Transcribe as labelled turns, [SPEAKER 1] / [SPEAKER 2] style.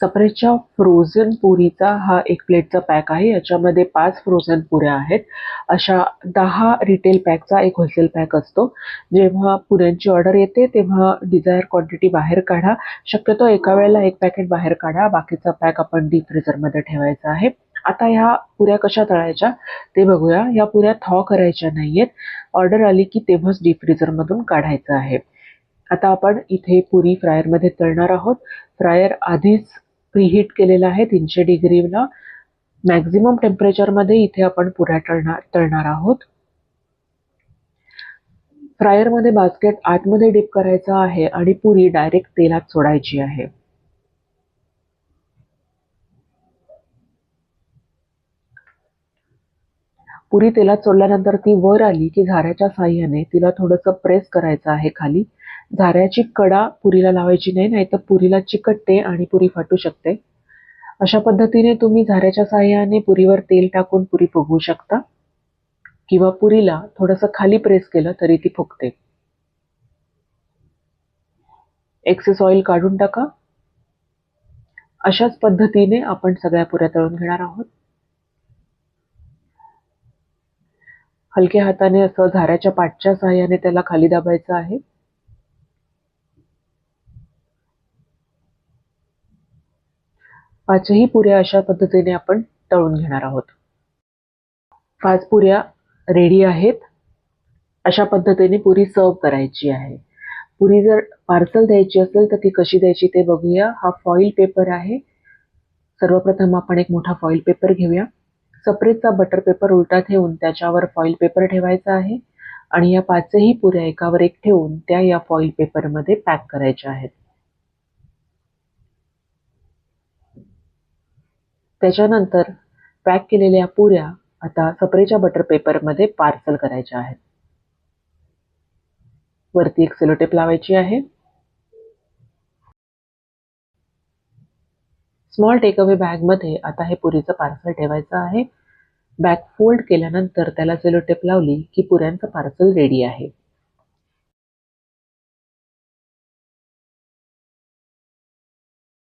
[SPEAKER 1] सप्रेच्या frozen पुरीचा हा एक प्लेटचा पॅक आहे. याच्यामध्ये 5 फ्रोझन पुऱ्या आहेत. अशा 10 रिटेल पॅकचा एक होलसेल पॅक असतो. जेव्हा पुऱ्यांची ऑर्डर येते तेव्हा डिझायर क्वांटिटी बाहेर काढा. शक्यतो एका वेळेला एक पॅकेट बाहेर काढा. बाकीचा पॅक आपण डीप फ्रीझरमध्ये ठेवायचा आहे. आता ह्या पुऱ्या कशा तळायच्या ते बघूया. ह्या पुऱ्या थॉ करायच्या नाहीयेत. ऑर्डर आली की तेव्हाच डीप फ्रीझरमधून काढायचं आहे. आता आपण इथे पुरी फ्रायरमध्ये तळणार आहोत. फ्रायर आधीच प्रीहीट केलेला आहे 300 डिग्रीला. मॅक्झिमम टेम्परेचरमध्ये इथे आपण पुऱ्या तळणार आहोत. फ्रायरमध्ये बास्केट आतमध्ये डिप करायचा आहे आणि पुरी डायरेक्ट तेलात सोडायची आहे. पुरी तेलात सोडल्यानंतर ती वर आली की झाऱ्याच्या साह्याने तिला थोडंसं प्रेस करायचं आहे खाली. झाऱ्याची कडा पुरीला लावायची नाही, नाहीतर पुरीला चिकटते आणि पुरी फाटू शकते. अशा पद्धतीने तुम्ही झाऱ्याच्या साह्याने पुरीवर तेल टाकून पुरी फुगवू शकता किंवा पुरीला थोडंसं खाली प्रेस केलं तरी ती फुगते. एक्सेस ऑइल काढून टाका. अशाच पद्धतीने आपण सगळ्या पुऱ्या तळून घेणार आहोत. हलक्या हाताने असं झाऱ्याच्या पाठच्या साह्याने त्याला खाली दाबायचं आहे. पाचही पुऱ्या अशा पद्धतीने आपण तळून घेणार आहोत. 5 पुऱ्या रेडी आहेत. अशा पद्धतीने पुरी सर्व करायची आहे. पुरी जर पार्सल द्यायची असेल तर ती कशी द्यायची ते बघूया. हा फॉईल पेपर आहे. सर्वप्रथम आपण एक मोठा फॉईल पेपर घेऊया. सप्रेचा बटर पेपर उलटा ठेवून त्याच्यावर फॉईल पेपर ठेवायचा आहे आणि या 5ही पुऱ्या एकावर एक ठेवून त्या या फॉईल पेपरमध्ये पॅक करायच्या आहेत. त्याच्यानंतर पॅक केलेल्या पुऱ्या आता सप्रेच्या बटर पेपरमध्ये पार्सल करायच्या आहेत. वरती एक सेलोटेप लावायची आहे. स्मॉल टेकअवे बॅगमध्ये आता हे पुरीचं पार्सल ठेवायचं आहे. बॅग फोल्ड केल्यानंतर त्याला सेलोटेप लावली की पुऱ्यांचं पार्सल रेडी आहे.